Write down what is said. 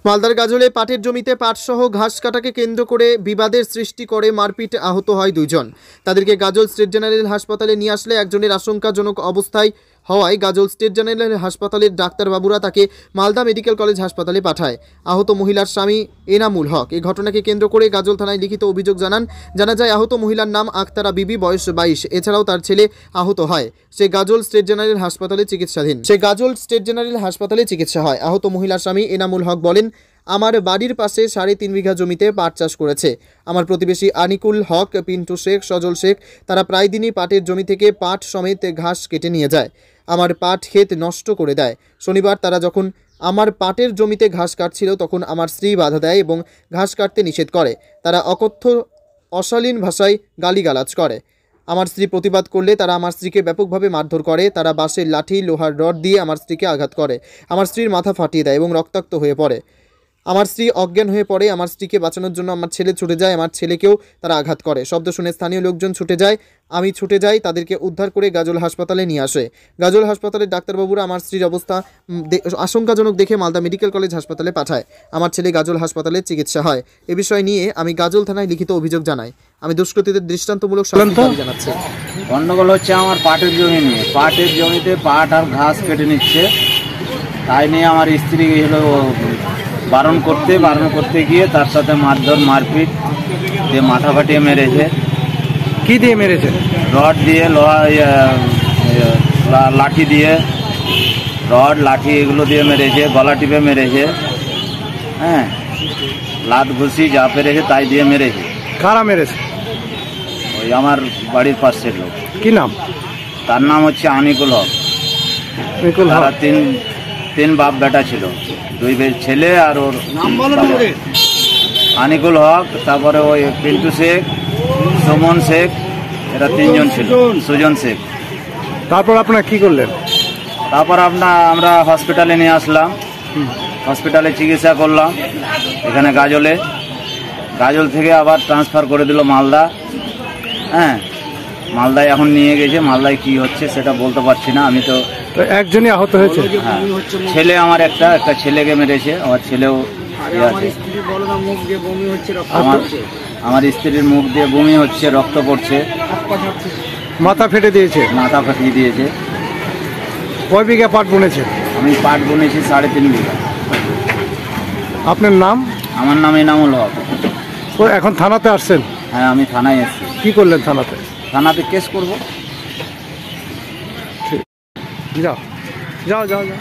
মালদার গাজলে পাটের জমিতে পাটসহ ঘাস কাটাকে কেন্দ্র করে বিবাদের সৃষ্টি করে মারপিট, আহত হয় দুইজন। তাদেরকে গাজল স্টেট জেনারেল হাসপাতালে নিয়ে আসলে একজনের আশঙ্কাজনক অবস্থায় হওয়ায় গাজল স্টেট জেনারেল হাসপাতালের ডাক্তারবাবুরা তাকে মালদা মেডিকেল কলেজ হাসপাতালে পাঠায়। আহত মহিলার স্বামী এনামুল হক এই ঘটনাকে কেন্দ্র করে গাজল থানায় লিখিত অভিযোগ জানা যায় আহত মহিলার নাম আক্তারা বিবি, বয়স 22। এছাড়াও তার ছেলে আহত হয়। সে গাজল স্টেট জেনারেল হাসপাতালে চিকিৎসা হয়। আহত মহিলার স্বামী এনামুল হক বলেন, আমার বাড়ির পাশে 3.5 বিঘা জমিতে পাট চাষ করেছে আমার প্রতিবেশী আনিকুল হক, পিন্টু শেখ, সজল শেখ। তারা প্রায় দিনই পাটের জমি থেকে পাট সমেত ঘাস কেটে নিয়ে যায়, আমার পাট ক্ষেত নষ্ট করে দেয়। শনিবার তারা যখন আমার পাটের জমিতে ঘাস কাটছিল তখন আমার স্ত্রী বাধা দেয় এবং ঘাস কাটতে নিষেধ করে। তারা অকথ্য অশালীন ভাষায় গালিগালাজ করে। আমার স্ত্রী প্রতিবাদ করলে তারা আমার স্ত্রীকে ব্যাপকভাবে মারধর করে। তারা বাঁশের লাঠি, লোহার রড দিয়ে আমার স্ত্রীকে আঘাত করে। আমার স্ত্রীর মাথা ফাটিয়ে দেয় এবং রক্তাক্ত হয়ে পড়ে। আমার স্ত্রী অজ্ঞান হয়ে পড়ে। আমার স্ত্রীকে বাঁচানোর জন্য আমার ছেলে ছুটে যায়, আমার ছেলেকেও তারা আঘাত করে। শব্দ শুনে স্থানীয় লোকজন ছুটে যায়, আমি ছুটে যাই, তাদেরকে উদ্ধার করে গাজল হাসপাতালে নিয়ে আসে। গাজল হাসপাতালের ডাক্তারবাবুরা আমার স্ত্রীর অবস্থা আশঙ্কাজনক দেখে মালদা মেডিকেল কলেজ হাসপাতালে পাঠায়। আমার ছেলে গাজল হাসপাতালে চিকিৎসা হয়। এ বিষয় নিয়ে আমি গাজল থানায় লিখিত অভিযোগ জানাই। আমি দুষ্কৃতীদের দৃষ্টান্তমূলক শাস্তির দাবি জানাচ্ছি। গন্ডগোল হচ্ছে আমার পাটের জমি নিয়ে। পাটের জমিতে পাট আর ঘাস কেটে নিচ্ছে, তাই নিয়ে আমার স্ত্রী হলো বারণ করতে গিয়ে তার সাথে মারধর, মারপিট দিয়ে মাথা ফাটিয়ে মেরেছে। কি দিয়ে মেরেছে? রড দিয়ে, লোহা, লাঠি দিয়ে, রড লাঠি এগুলো দিয়ে মেরেছে, গলা টিপে মেরেছে, হ্যাঁ, লাত ঘুষি যা পেরেছে তাই দিয়ে মেরেছে। কারা মেরেছে? ওই আমার বাড়ির পাশের লোক। কি নাম? তার নাম হচ্ছে আনিকুল হক। তারা তিন বাপ বেটা ছিল, 2 ছেলে আর ওর আনিকুল হক, তারপরে ওই পিন্টু শেখ, সুমন শেখ, এরা 3 জন ছিল, সুজন শেখ। তারপর আপনারা কি করলেন? তারপর আমরা হসপিটালে নিয়ে আসলাম। হসপিটালে চিকিৎসা করলাম এখানে গাজল থেকে আবার ট্রান্সফার করে দিল মালদা। হ্যাঁ, মালদায় এখন নিয়ে গেছে। মালদায় কি হচ্ছে সেটা বলতে পারছি না। আমি তো একজনই আহত হয়েছে। হ্যাঁ, ছেলে আমার একটা ছেলেকে মেরেছে। আমার ছেলেও আমার স্ত্রীর মুখ দিয়ে বমি হচ্ছে, রক্ত পড়ছে, মাথা ফেটে দিয়েছে। মাথা ফাটিয়ে দিয়েছে। কয় বিঘা পাট বুনেছে? আমি পাট বুনেছি 3.5 বিঘা। আপনার নাম? আমার নাম এনামুল হক। এখন থানাতে আসছেন? হ্যাঁ, আমি থানায় এসেছি। কি করলেন থানাতে? থানাতে কেস করব। যাও যাও যাও যাও।